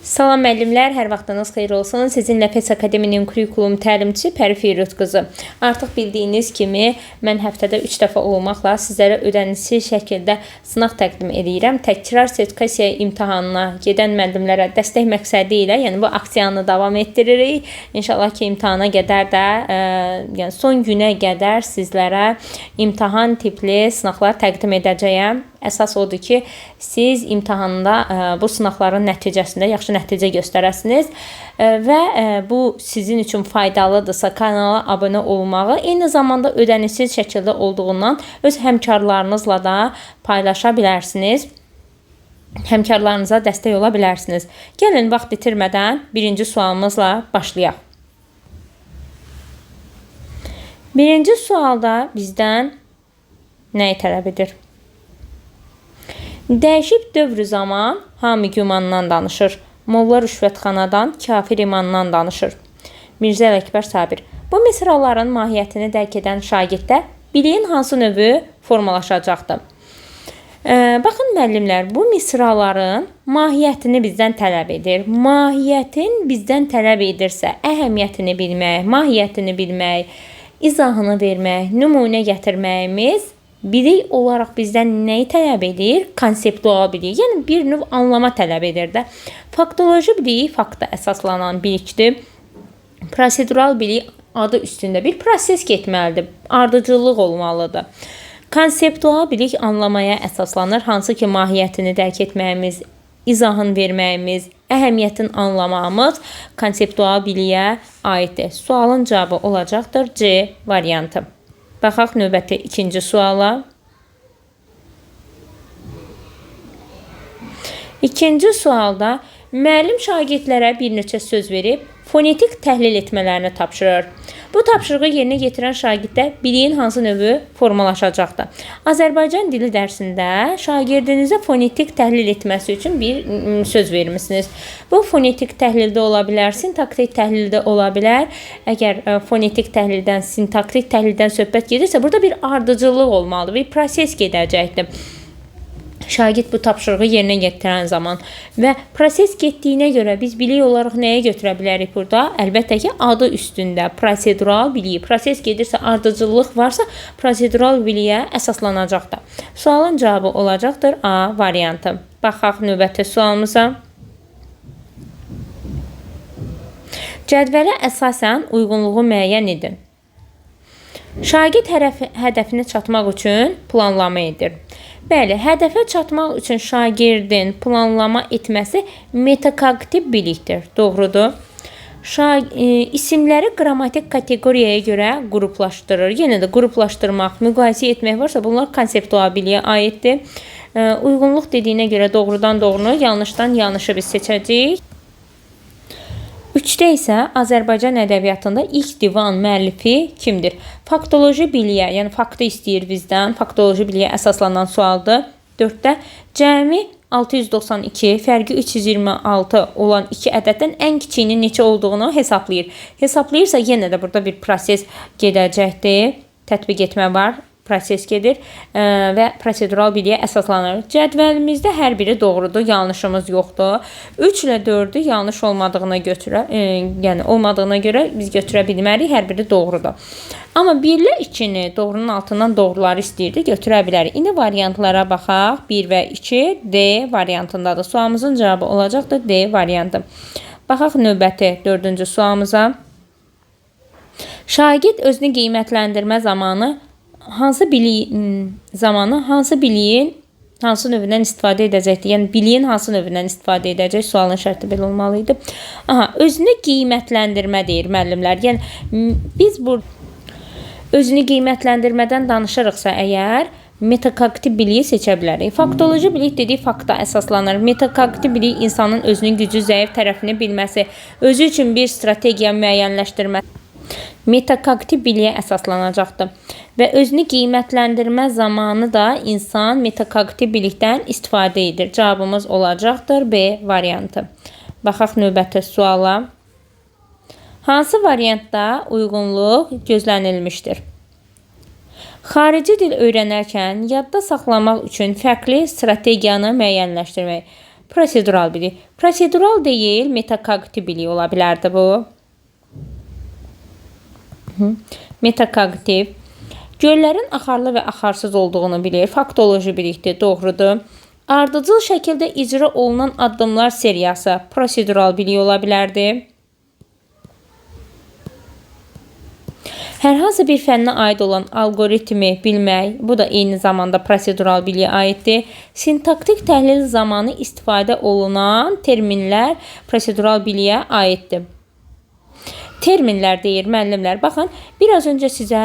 Salam müəllimlər, hər vaxtınız xeyir olsun. Sizinlə PES Akademinin kurikulum təlimçisi Pəri Firuz qızı. Artıq bildiyiniz kimi, mən həftədə 3 dəfə olmaqla sizlərə ödənişsiz şəkildə sınaq təqdim edirəm. Təkrar sertifikasiya imtahanına gedən müəllimlərə dəstək məqsədi ilə, yəni bu aksiyanı davam etdiririk. İnşallah ki, imtahana qədər də, yəni son günə qədər sizlərə imtahan tipli sınaqlar təqdim edəcəyəm. Əsas odur ki, siz imtahanda bu sınaqların nəticəsində yaxşı nəticə göstərəsiniz və bu sizin üçün faydalıdırsa kanala abunə olmağı, eyni zamanda ödənişsiz şəkildə olduğundan öz həmkarlarınızla da paylaşa bilərsiniz. Həmkarlarınıza dəstək ola bilərsiniz. Gəlin, vaxt itirmədən birinci sualımızla başlayaq. Birinci sualda bizdən nəyi tələb edir? Dəyişib dövrü zaman hamı gümandan danışır. Molla rüşvətxanadan, kafir imandan danışır. Mirzə Ələkbər Sabir. Bu misraların mahiyyətini dərk edən şagirddə biliyin hansı növü formalaşacaqdır? Baxın müəllimlər, bu misraların mahiyyətini bizdən tələb edir. Mahiyyətin bizdən tələb edirsə, əhəmiyyətini bilmək, mahiyyətini bilmək, izahını vermək, nümunə gətirməyimiz bilik olaraq bizdən nəyi tələb edir? Konseptual bilik, yəni bir növ anlama tələb edir də. Faktoloji bilik fakta əsaslanan bilikdir. Prosedural bilik adı üstündə bir proses getməlidir, ardıcıllıq olmalıdır. Konseptual bilik anlamaya əsaslanır, hansı ki mahiyyətini dərk etməyimiz, izahını verməyimiz, əhəmiyyətini anlamamız konseptual biliyə aiddir. Sualın cavabı olacaqdır C variantı. Baxaq növbəti ikinci suala. İkinci sualda müəllim şagirdlərə bir neçə söz verib fonetik təhlil etmələrini tapşırır. Bu tapşırığı yerinə getirən şagirddə biliyin hansı növü formalaşacaqdır? Azərbaycan dili dərsində şagirdinizə fonetik təhlil etməsi üçün bir söz vermişsiniz. Bu fonetik təhlildə ola bilər, sintaktik təhlildə ola bilər. Əgər fonetik təhlildən, sintaktik təhlildən söhbət gedirsə, burada bir ardıcıllıq olmalıdır, bir proses gedəcəkdir. Şagird bu tapşırığı yerinə getirən zaman və proses getdiyinə görə biz bilik olaraq nəyə götürə bilərik burada? Əlbəttə ki, adı üstündə prosedural biliyi. Proses gedirsə, ardıcıllıq varsa, prosedural biliyə əsaslanacaqdır. Sualın cavabı olacaqdır A variantı. Baxaq növbəti sualımıza. Cədvələ əsasən uyğunluğu müəyyən edin. Şagird hədəfinə çatmaq üçün planlama edir. Bəli, hədəfə çatmaq üçün şagirdin planlama etməsi metakognitiv bilikdir. Doğrudur. İsimləri qrammatik kateqoriyaya görə qruplaşdırır. Yenə də qruplaşdırmaq, müqayisə etmək varsa, bunlar konseptual biliyə aiddir. Uyğunluq dediyinə görə doğrudan doğrunu, yanlışdan yanlışı biz seçəcəyik. 3-də isə Azərbaycan ədəbiyyatında ilk divan müəllifi kimdir? Faktoloji biliyə, yəni faktı istəyir bizdən, faktoloji biliyə əsaslanan sualdır. 4-də cəmi 692, fərqi 326 olan 2 ədəddən ən kiçiyinin neçə olduğunu hesablayır. Hesablayırsa yenə də burada bir proses gedəcəkdir. Tətbiq etmə var. Proses gedir və prosedural biliyə əsaslanır. Cədvəlimizdə hər biri doğrudur, yanlışımız yoxdur. 3 ilə 4-ü yanlış olmadığına görə biz götürə bilmərik, hər biri doğrudur. Amma 1 ilə 2-ni doğrunun altından doğruları istəyirdi, götürə bilərik. İndi variantlara baxaq. 1 və 2 D variantındadır. Sualımızın cavabı olacaqdır D variantı. Baxaq növbəti 4-cü sualımıza. Şagird özünü qiymətləndirmə zamanı hansı biliyin hansı növündən istifadə edəcəkdir? Yəni biliyin hansı növündən istifadə edəcək? Sualın şərti belə olmalıydı. Özünü qiymətləndirmə deyir müəllimlər. Yəni biz burada özünü qiymətləndirmədən danışırıqsa əgər metakognitiv biliyi seçə bilərik. Faktoloji bilik dediyi fakta əsaslanır. Metakognitiv bilik insanın özünün gücü, zəif tərəfini bilməsi, özü üçün bir strategiya müəyyənləşdirməsi. Metakognitiv biliyə əsaslanacaqdır. Və özünü qiymətləndirmə zamanı da insan metakognitiv bilikdən istifadə edir. Cavabımız olacaqdır B variantı. Baxaq növbəti suala. Hansı variantda uyğunluq gözlənilmişdir? Xarici dil öyrənərkən yadda saxlamaq üçün fərqli strategiyanı müəyyənləşdirmək. Prosedural bilik. Prosedural deyil, metakognitiv bilik ola bilərdi bu. Metakognitiv. Göllərin axarlı və axarsız olduğunu bilir. Faktoloji bilikdir, doğrudur. Ardıcıl şəkildə icra olunan addımlar seriyası prosedural bilik ola bilərdi. Hər hansı bir fənnə aid olan algoritmi bilmək, bu da eyni zamanda prosedural biliyə aiddir. Sintaktik təhlil zamanı istifadə olunan terminlər prosedural biliyə aiddir. Terminlər deyir müəllimlər. Baxın, biraz öncə sizə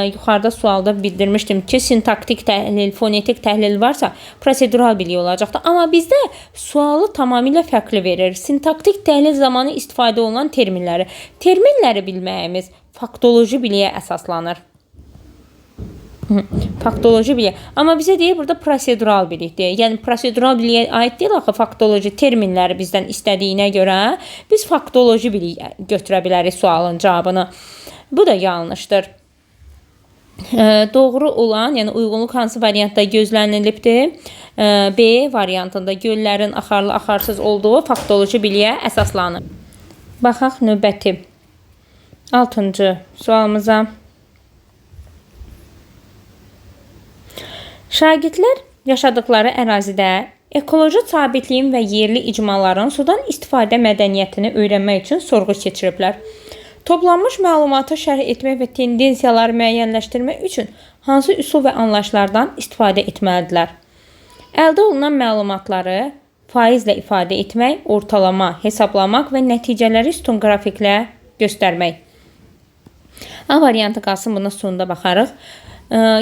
yuxarıda sualda bildirmişdim ki, sintaktik təhlil, fonetik təhlil varsa prosedural bilik olacaqdır. Amma bizdə sualı tamamilə fərqli verir. Sintaktik təhlil zamanı istifadə olunan terminləri bilməyimiz faktoloji biliyə əsaslanır. Faktoloji bilik. Amma bizə deyir burada prosedural bilikdir. Yəni prosedural biliyə aid deyil axı faktoloji terminləri bizdən istədiyinə görə biz faktoloji bilik götürə bilərik sualın cavabını. Bu da yanlışdır. Doğru olan, yəni uyğunluq hansı variantda gözlənilibdir? B variantında göllərin axarlı axarsız olduğu faktoloji biliyə əsaslanır. Baxaq növbəti 6-cı sualımıza. Şagirdlər yaşadıkları ərazidə ekoloji sabitliyin və yerli icmaların sudan istifadə mədəniyyətini öyrənmək üçün sorğu keçiriblər. Toplanmış məlumatı şərh etmək və tendensiyaları müəyyənləşdirmək üçün hansı üsul və anlayışlardan istifadə etməlidirlər? Əldə olunan məlumatları faizlə ifadə etmək, ortalama, hesablamaq və nəticələri sütun qrafiklə göstərmək. A variantı qalsın, buna sonunda baxarıq.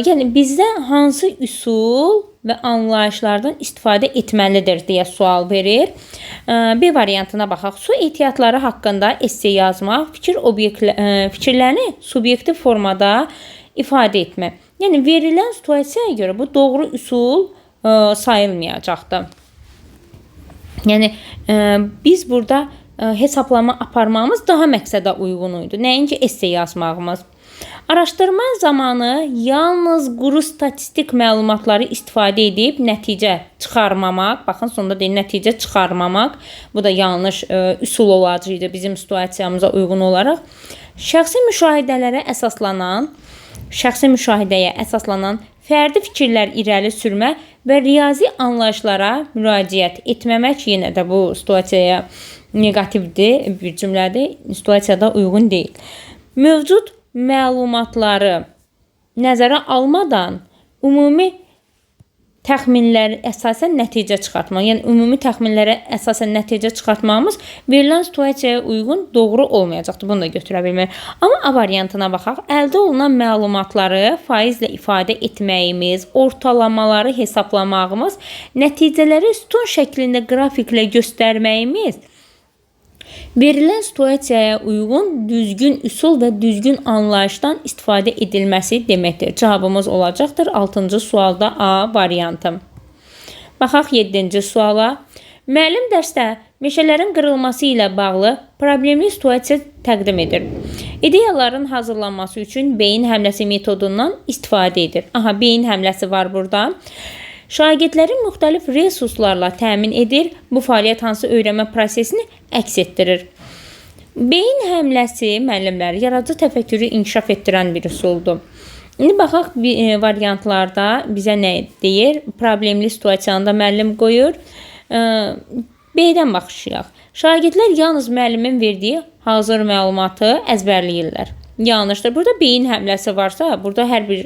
Yəni bizdə hansı üsul və anlayışlardan istifadə etməlidir deyə sual verir. B variantına baxaq. Su ehtiyatları haqqında esse yazmaq, fikirlərini subyektiv formada ifadə etmək. Yəni verilən situasiyaya görə bu doğru üsul sayılmayacaqdır. Yəni biz burada hesablama aparmağımız daha məqsədə uyğun idi. Nəinki esse yazmağımız. Araşdırma zamanı yalnız quru statistik məlumatları istifadə edib nəticə çıxarmamaq, baxın sonunda deyil, nəticə çıxarmamaq, bu da yanlış üsul olacaqdı bizim situasiyamıza uyğun olaraq. Şəxsi müşahidəyə əsaslanan fərdi fikirlər irəli sürmə və riyazi anlayışlara müraciət etməmək yenə də bu situasiyaya negativdir, bir cümlədir, situasiyada uyğun deyil. Mövcud məlumatları nəzərə almadan ümumi təxminlərə əsasən nəticə çıxartmaq. Yəni ümumi təxminlərə əsasən nəticə çıxartmağımız verilən situasiyaya uyğun doğru olmayacaqdır. Bunu da götürə bilmək. Amma A variantına baxaq. Əldə olunan məlumatları faizlə ifadə etməyimiz, ortalamaları hesablamağımız, nəticələri sütun şəklində qrafiklə göstərməyimiz verilən situasiyaya uyğun düzgün üsul və düzgün anlayışdan istifadə edilməsi deməkdir. Cavabımız olacaqdır 6-cı sualda A variantı. Baxaq 7-ci suala. Müəllim dərsdə meşələrin qırılması ilə bağlı problemli situasiya təqdim edir. İdeyaların hazırlanması üçün beyin həmləsi metodundan istifadə edir. Aha, beyin həmləsi var burada. Şagirdlərin müxtəlif resurslarla təmin edir. Bu fəaliyyət hansı öyrənmə prosesini əks etdirir. Beyin həmləsi müəllimlər yaradıcı təfəkkürü inkişaf etdirən bir üsuldur. İndi baxaq variantlarda bizə nə deyir? Problemli situasiyanı da müəllim qoyur. B-dən baxışıyaq. Şagirdlər yalnız müəllimin verdiyi hazır məlumatı əzbərləyirlər. Yanlışdır. Burada beyin həmləsi varsa, burada hər bir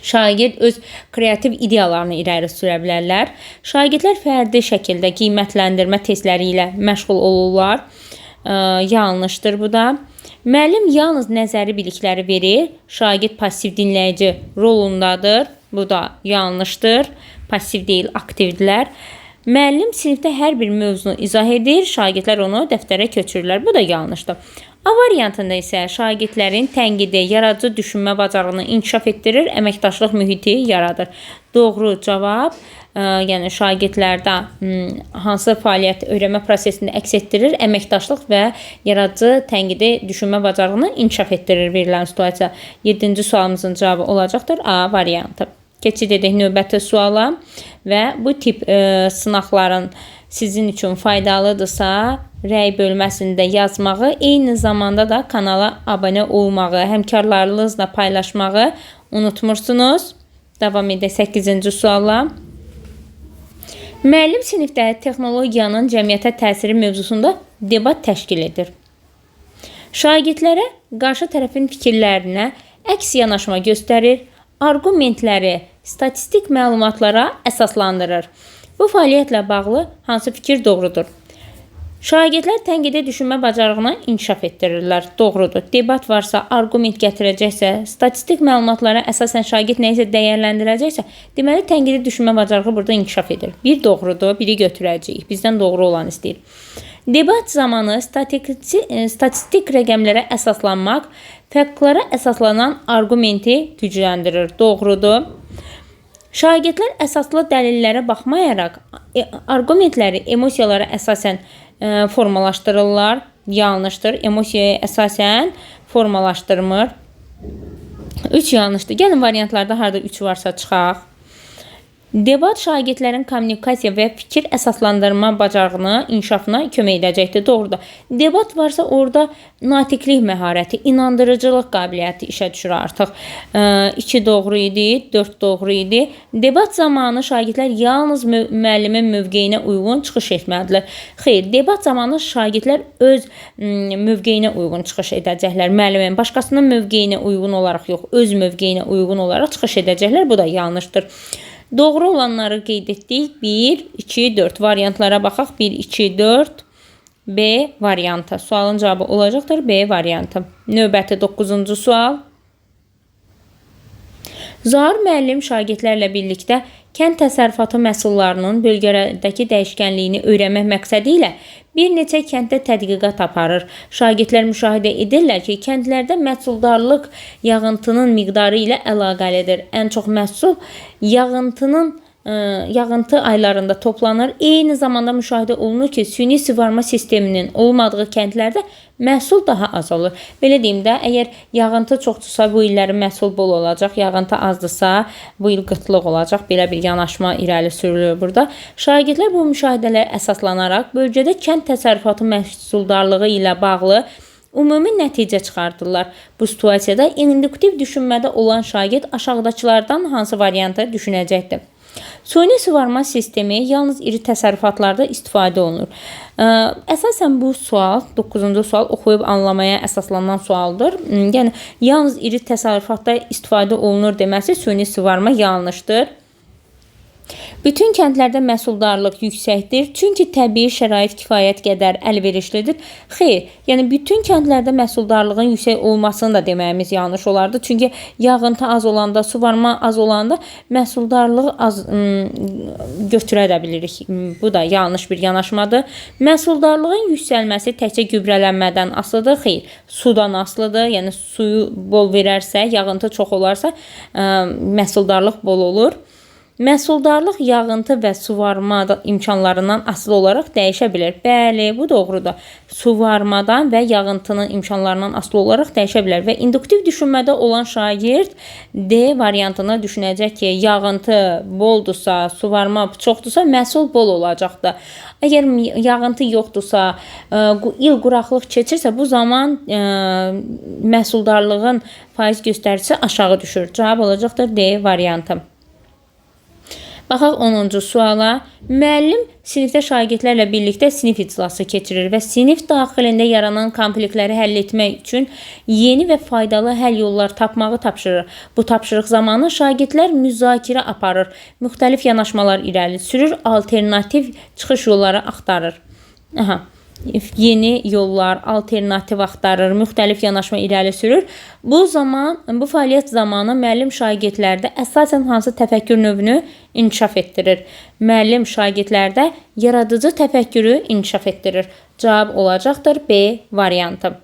şagird öz kreativ ideyalarını irəli sürə bilərlər. Şagirdlər fərdi şəkildə qiymətləndirmə testləri ilə məşğul olurlar. Yanlışdır bu da. Müəllim yalnız nəzəri bilikləri verir. Şagird passiv dinləyici rolundadır. Bu da yanlışdır. Passiv deyil, aktivdirlər. Müəllim sinifdə hər bir mövzunu izah edir. Şagirdlər onu dəftərə köçürürlər. Bu da yanlışdır. A variantında isə şagirdlərin tənqidi, yaradıcı düşünmə bacarığını inkişaf etdirir, əməkdaşlıq mühiti yaradır. Doğru cavab, yəni şagirdlərdə hansı fəaliyyət öyrənmə prosesində əks etdirir, əməkdaşlıq və yaradıcı tənqidi düşünmə bacarığını inkişaf etdirir verilən situasiya. 7-ci sualımızın cavabı olacaqdır A variantı. Keçid edək növbəti suala. və bu tip sınaqların sizin üçün faydalıdırsa, rəy bölməsində yazmağı, eyni zamanda da kanala abunə olmağı, həmkarlarınızla paylaşmağı unutmursunuz. Davam edək 8-ci sualla. Müəllim sinifdə texnologiyanın cəmiyyətə təsiri mövzusunda debat təşkil edir. Şagirdlərə qarşı tərəfin fikirlərinə əks yanaşma göstərir, argumentləri statistik məlumatlara əsaslandırır. Bu fəaliyyətlə bağlı hansı fikir doğrudur? Şagirdlər tənqidi düşünmə bacarığını inkişaf etdirirlər. Doğrudur. Debat varsa, argument gətirəcəksə, statistik məlumatlara əsasən şagird nə isə dəyərləndirəcəksə, deməli tənqidi düşünmə bacarığı burada inkişaf edir. Bir doğrudur, biri götürəcəyik. Bizdən doğru olan istəyir. Debat zamanı statistik rəqəmlərə əsaslanmaq, faktlara əsaslanan argumenti gücləndirir. Doğrudur. Şagirdlər əsaslı dəlillərə baxmayaraq, argumentləri emosiyalara əsasən formalaşdırırlar. Yanlışdır. Emosiyaya əsasən formalaşdırmır. 3 yanlışdır. Gəlin variantlarda harada 3 varsa çıxaq. Debat şagirdlərin kommunikasiya və fikir əsaslandırma bacarığını inkişafına kömək edəcəkdir. Doğrudur. Debat varsa orada natiqlik məharəti, inandırıcılıq qabiliyyəti işə düşür artıq. 2 doğru idi, 4 doğru idi. Debat zamanı şagirdlər yalnız müəllimin mövqeyinə uyğun çıxış etməlidirlər. Xeyr, debat zamanı şagirdlər öz mövqeyinə uyğun çıxış edəcəklər. Müəllimin başqasının mövqeyinə uyğun olaraq yox, öz mövqeyinə uyğun olaraq çıxış edəcəklər. Bu da yanlışdır. Doğru olanları qeyd etdik. 1, 2, 4 variantlara baxaq. 1, 2, 4 B variantı. Sualın cavabı olacaqdır B variantı. Növbəti 9-cu sual. Zahir müəllim şagirdlərlə birlikdə kənd təsərrüfatı məhsullarının bölgələrdəki dəyişkənliyini öyrənmək məqsədi ilə bir neçə kənddə tədqiqat aparır. Şagirdlər müşahidə edirlər ki, kəndlərdə məhsuldarlıq yağıntının miqdarı ilə əlaqəlidir. Ən çox məhsul yağıntı aylarında toplanır. Eyni zamanda müşahidə olunur ki, süni suvarma sisteminin olmadığı kəndlərdə məhsul daha az olur. Belə deyim də, əgər yağıntı çoxdursa bu illərin məhsul bol olacaq, yağıntı azdırsa bu il qıtlıq olacaq. Belə bir yanaşma irəli sürülür burada. Şagirdlər bu müşahidələrə əsaslanaraq bölgədə kənd təsərrüfatı məhsuldarlığı ilə bağlı ümumi nəticə çıxardırlar. Bu situasiyada induktiv düşünmədə olan şagird aşağıdakılardan hansı variantı düşünəcəkdir? Süni suvarma sistemi yalnız iri təsərrüfatlarda istifadə olunur. Əsasən bu sual, 9-cu sual oxuyub anlamaya əsaslanan sualdır. Yəni, yalnız iri təsərrüfatda istifadə olunur deməsi süni suvarma yanlışdır. Bütün kəndlərdə məhsuldarlıq yüksəkdir, çünki təbii şərait kifayət qədər əlverişlidir. Xeyr, yəni bütün kəndlərdə məhsuldarlığın yüksək olmasını da deməyimiz yanlış olardı. Çünki yağıntı az olanda, suvarma az olanda məhsuldarlığı az götürə də bilirik. Bu da yanlış bir yanaşmadır. Məhsuldarlığın yüksəlməsi təkcə gübrələnmədən asılıdır. Xeyr, sudan asılıdır. Yəni suyu bol verərsə, yağıntı çox olarsa, məhsuldarlıq bol olur. Məhsuldarlıq yağıntı və suvarma imkanlarından asılı olaraq dəyişə bilər. Bəli, bu doğrudur. Suvarmadan və yağıntının imkanlarından asılı olaraq dəyişə bilər. Və induktiv düşünmədə olan şagird D variantını düşünəcək ki, yağıntı boldursa, suvarma çoxdursa, məhsul bol olacaqdır. Əgər yağıntı yoxdursa, il quraqlıq keçirsə, bu zaman məhsuldarlığın faiz göstəricisi aşağı düşür. Cavab olacaqdır D variantı. Baxaq 10-cu suala. Müəllim sinifdə şagirdlərlə birlikdə sinif iclası keçirir və sinif daxilində yaranan konfliktləri həll etmək üçün yeni və faydalı həll yolları tapmağı tapşırır. Bu tapşırıq zamanı şagirdlər müzakirə aparır, müxtəlif yanaşmalar irəli sürür, alternativ çıxış yolları axtarır. Yeni yollar, alternativ axtarır, müxtəlif yanaşma irəli sürür. Bu fəaliyyət zamanı müəllim şagirdlərdə əsasən hansı təfəkkür növünü inkişaf etdirir? Müəllim şagirdlərdə yaradıcı təfəkkürü inkişaf etdirir. Cavab olacaqdır B variantı.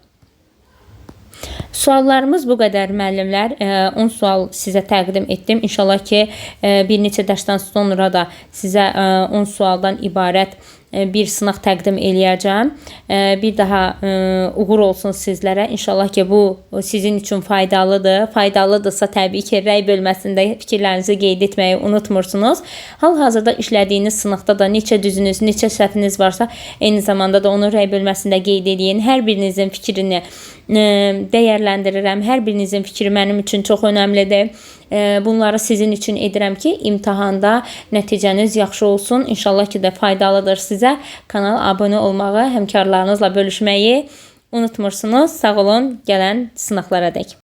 Suallarımız bu qədər müəllimlər. 10 sual sizə təqdim etdim. İnşallah ki, bir neçə dərsdən sonra da sizə 10 sualdan ibarət bir sınaq təqdim eləyəcəm. Bir daha uğur olsun sizlərə. İnşallah ki, bu sizin üçün faydalıdır. Faydalıdırsa təbii ki, rəy bölməsində fikirlərinizi qeyd etməyi unutmursunuz. Hal-hazırda işlədiyiniz sınaqda da neçə düzünüz, neçə səhviniz varsa, eyni zamanda da onu rəy bölməsində qeyd edin. Hər birinizin fikrini dəyərləndirirəm. Hər birinizin fikri mənim üçün çox önəmlidir. Bunları sizin üçün edirəm ki, imtahanda nəticəniz yaxşı olsun. İnşallah ki də faydalıdır sizə. Kanala abunə olmağı, həmkarlarınızla bölüşməyi unutmursunuz. Sağ olun, gələn sınaqlara dək.